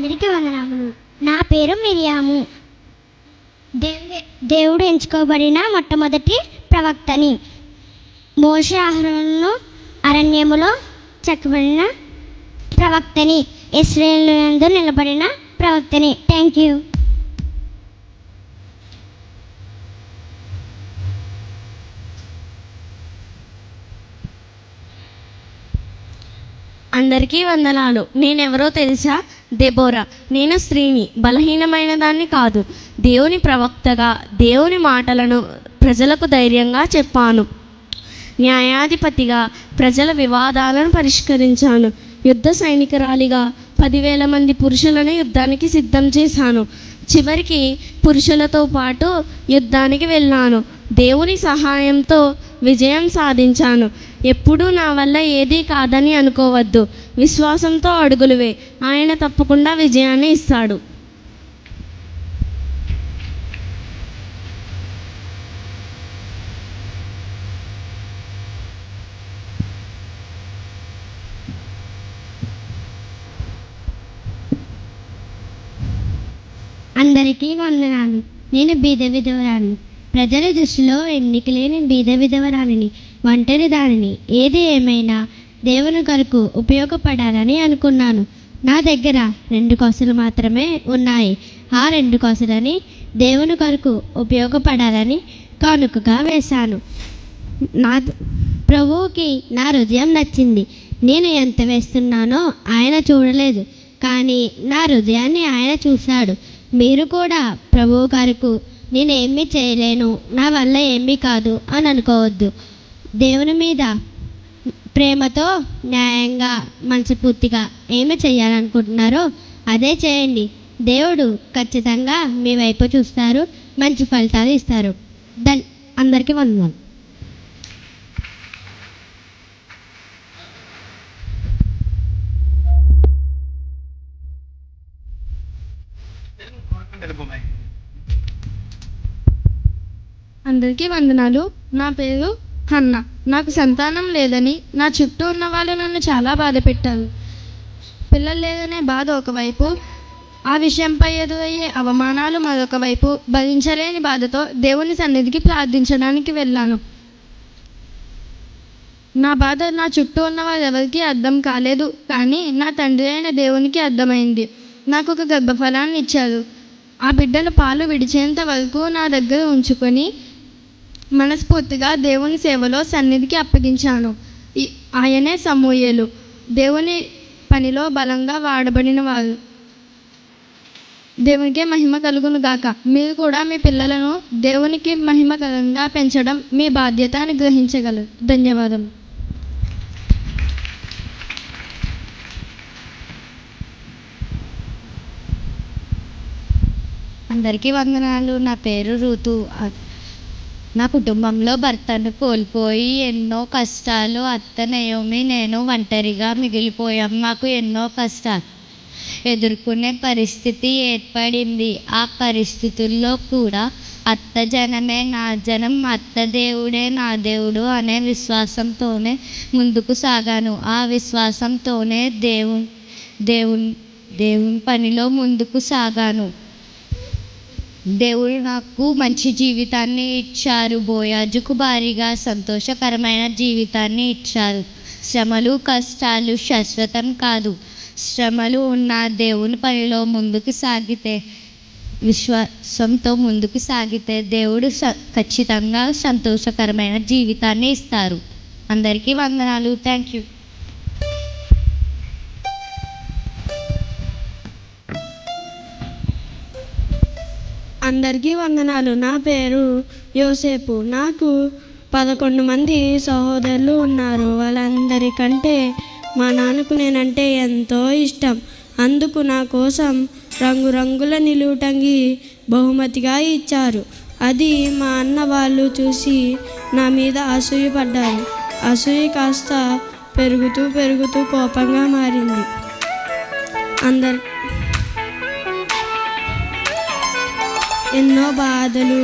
అందరికీ వందనములు. నా పేరు మిరియాము. దేవుడు ఎంచుకోబడిన మొట్టమొదటి ప్రవక్తని. మోషే అహరోనులను అరణ్యములో చెక్కబడిన ప్రవక్తని. ఇశ్రాయేలు యందు నిలబడిన ప్రవక్తని. Thank you. అందరికీ వందనాలు. నేనెవరో తెలుసా? దెబోరా. నేను స్త్రీని, బలహీనమైన దాన్ని కాదు. దేవుని ప్రవక్తగా దేవుని మాటలను ప్రజలకు ధైర్యంగా చెప్పాను. న్యాయాధిపతిగా ప్రజల వివాదాలను పరిష్కరించాను. యుద్ధ సైనికురాలిగా 10,000 మంది పురుషులను యుద్ధానికి సిద్ధం చేశాను. చివరికి పురుషులతో పాటు యుద్ధానికి వెళ్ళాను. దేవుని సహాయంతో విజయం సాధించాను. ఎప్పుడూ నా వల్ల ఏదీ కాదని అనుకోవద్దు. విశ్వాసంతో అడుగులువే. ఆయన తప్పకుండా విజయాన్ని ఇస్తాడు. అందరికీ వందనాలు. నేను బీద విధవరాలిని. ప్రజల దృష్టిలో ఎన్నిక లేని బీద విధవరాలిని, ఒంటరి దానిని. ఏది ఏమైనా దేవుని కొరకు ఉపయోగపడాలని అనుకున్నాను. నా దగ్గర 2 కొసలు మాత్రమే ఉన్నాయి. ఆ 2 కొసలని దేవుని కొరకు ఉపయోగపడాలని కానుకగా వేశాను. నా ప్రభువుకి నా హృదయం నచ్చింది. నేను ఎంత వేస్తున్నానో ఆయన చూడలేదు, కానీ నా హృదయాన్ని ఆయన చూశాడు. మీరు కూడా ప్రభువు గారికి నేనేమీ చేయలేను, నా వల్ల ఏమీ కాదు అని అనుకోవద్దు. దేవుని మీద ప్రేమతో, న్యాయంగా, మనస్ఫూర్తిగా ఏమి చేయాలనుకుంటున్నారో అదే చేయండి. దేవుడు ఖచ్చితంగా మీ వైపు చూస్తారు, మంచి ఫలితాలు ఇస్తారు. అందరికీ వందనాలు. అందరికీ వందనాలు. నా పేరు హన్న. నాకు సంతానం లేదని నా చుట్టూ ఉన్న వాళ్ళు నన్ను చాలా బాధ పెట్టారు. పిల్లలు లేదనే బాధ ఒకవైపు, ఆ విషయంపై ఎదురయ్యే అవమానాలు మరొక వైపు. భరించలేని బాధతో దేవుని సన్నిధికి ప్రార్థించడానికి వెళ్ళాను. నా బాధ నా చుట్టూ ఉన్న వారు ఎవరికి అర్థం కాలేదు, కానీ నా తండ్రి అయిన దేవునికి అర్థమైంది. నాకు ఒక గర్భఫలాన్ని ఇచ్చారు. ఆ బిడ్డను పాలు విడిచేంత వరకు నా దగ్గర ఉంచుకొని మనస్ఫూర్తిగా దేవుని సేవలో సన్నిధికి అప్పగించాను. ఆయనే సమూయేలు. దేవుని పనిలో బలంగా వాడబడిన వారు. దేవునికే మహిమ కలుగును గాక. మీరు కూడా మీ పిల్లలను దేవునికి మహిమకరంగా పెంచడం మీ బాధ్యత అని గ్రహించగలరు. ధన్యవాదం. అందరికీ వందనాలు. నా పేరు ఋతు. నా కుటుంబంలో భర్తను కోల్పోయి ఎన్నో కష్టాలు, అత్త నయోమి నేను ఒంటరిగా మిగిలిపోయాం. మాకు ఎన్నో కష్టాలు ఎదుర్కొనే పరిస్థితి ఏర్పడింది. ఆ పరిస్థితుల్లో కూడా అత్త జనమే నా జనం, అత్త దేవుడే నా దేవుడు అనే విశ్వాసంతోనే ముందుకు సాగాను. ఆ విశ్వాసంతోనే దేవుని పనిలో ముందుకు సాగాను. దేవుడు నాకు మంచి జీవితాన్ని ఇచ్చారు. బోయాజుకు భారీగా సంతోషకరమైన జీవితాన్ని ఇచ్చారు. శ్రమలు, కష్టాలు శాశ్వతం కాదు. శ్రమలు ఉన్న దేవుని పనిలో ముందుకు సాగితే, విశ్వాసంతో ముందుకు సాగితే దేవుడు ఖచ్చితంగా సంతోషకరమైన జీవితాన్ని ఇస్తారు. అందరికీ వందనాలు. Thank you. అందరికీ వందనాలు. నా పేరు యోసేపు. నాకు 11 మంది సహోదరులు ఉన్నారు. వాళ్ళందరికంటే మా నాన్నకు నేనంటే ఎంతో ఇష్టం. అందుకు నా కోసం రంగురంగుల నిలువుటంగి బహుమతిగా ఇచ్చారు. అది మా అన్న వాళ్ళు చూసి నా మీద అసూయపడ్డారు. అసూయ కాస్త పెరుగుతూ పెరుగుతూ కోపంగా మారింది. ఎన్నో బాధలు,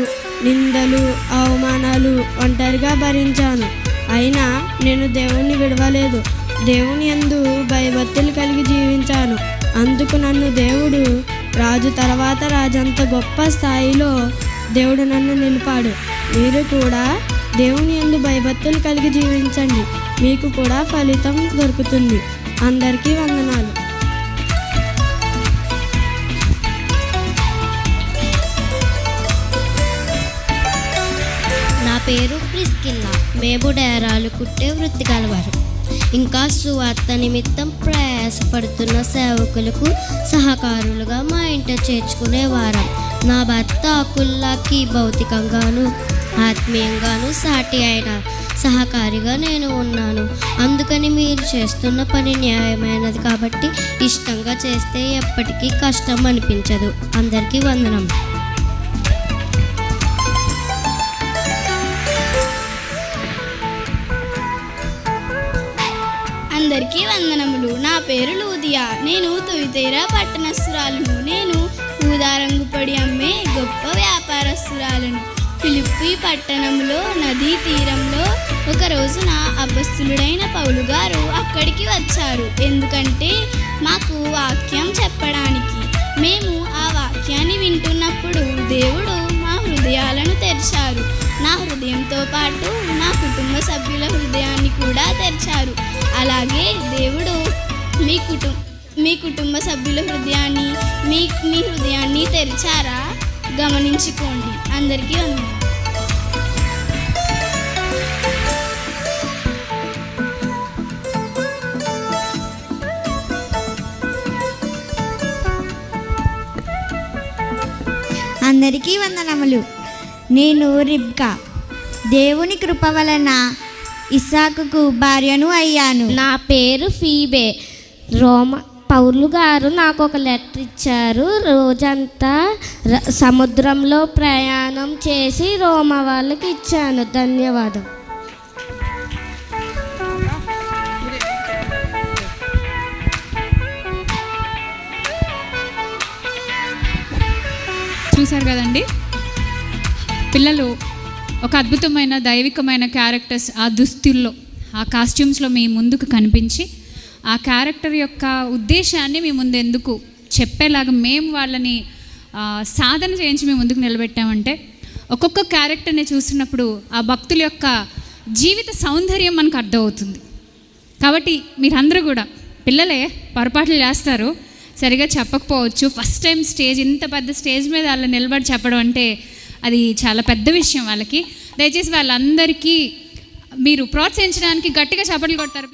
నిందలు, అవమానాలు ఒంటరిగా భరించాను. అయినా నేను దేవుణ్ణి విడవలేదు. దేవుని యందు భయభక్తులు కలిగి జీవించాను. అందుకు నన్ను దేవుడు రాజు తర్వాత రాజంత గొప్ప స్థాయిలో దేవుడు నన్ను నిలిపాడు. మీరు కూడా దేవుని యందు భయభక్తులు కలిగి జీవించండి, మీకు కూడా ఫలితం దొరుకుతుంది. అందరికీ వందనాలు. నా పేరు ప్రిస్కిల్లా. మేము డేరాలు కుట్టే వృత్తి గలవారు. ఇంకా సువార్త నిమిత్తం ప్రయాసపడుతున్న సేవకులకు సహకారులుగా మా ఇంట చేర్చుకునేవారం. నా భర్త అకుల్లాకి భౌతికంగాను ఆత్మీయంగాను సాటి అయిన సహకారిగా నేను ఉన్నాను. అందుకని మీరు చేస్తున్న పని న్యాయమైనది కాబట్టి ఇష్టంగా చేస్తే ఎప్పటికీ కష్టం అనిపించదు. అందరికీ వందనం. అందరికీ వందనములు. నా పేరు లూదియా. నేను తుయితేరా పట్టణస్తురాలను. నేను ఊదారంగు పొడి అమ్మే గొప్ప వ్యాపారస్తురాలను. ఫిలిప్పి పట్టణంలో నదీ తీరంలో ఒక రోజున అపొస్తలుడైన పౌలు గారు అక్కడికి వచ్చారు. ఎందుకంటే మాకు వాక్యం చెప్పడానికి. మేము ఆ వాక్యాన్ని వింటున్నప్పుడు దేవుడు మా హృదయాలను తెరిచారు. నా హృదయంతో పాటు నా కుటుంబ సభ్యుల హృదయాన్ని కూడా తెరిచారు. అలాగే దేవుడు మీ కుటుంబ సభ్యుల హృదయాన్ని మీ హృదయాన్ని తెరిచారా? గమనించుకోండి. అందరికీ వందనాలు. అందరికీ వందనములు. నేను రిబ్కా. దేవుని కృప వలన ఇస్సాకుకు భార్యను అయ్యాను. నా పేరు ఫీబే. పౌలు గారు నాకు ఒక లెటర్ ఇచ్చారు. రోజంతా సముద్రంలో ప్రయాణం చేసి రోమా వాళ్ళకి ఇచ్చాను. ధన్యవాదం. చూశారు కదండి, పిల్లలు ఒక అద్భుతమైన దైవికమైన క్యారెక్టర్స్ ఆ దుస్తుల్లో, ఆ కాస్ట్యూమ్స్లో మీ ముందుకు కనిపించి ఆ క్యారెక్టర్ యొక్క ఉద్దేశాన్ని మీ ముందు ఎందుకు చెప్పేలాగా మేము వాళ్ళని సాధన చేయించి మీ ముందుకు నిలబెట్టామంటే, ఒక్కొక్క క్యారెక్టర్ని చూసినప్పుడు ఆ భక్తుల యొక్క జీవిత సౌందర్యం మనకు అర్థమవుతుంది. కాబట్టి మీరందరూ కూడా, పిల్లలే పొరపాట్లు చేస్తారు, సరిగా చెప్పకపోవచ్చు. ఫస్ట్ టైం స్టేజ్, ఇంత పెద్ద స్టేజ్ మీద వాళ్ళు నిలబడి చెప్పడం అంటే అది చాలా పెద్ద విషయం వాళ్ళకి. దయచేసి వాళ్ళందరికీ మీరు ప్రోత్సహించడానికి గట్టిగా చప్పట్లు కొడతారు.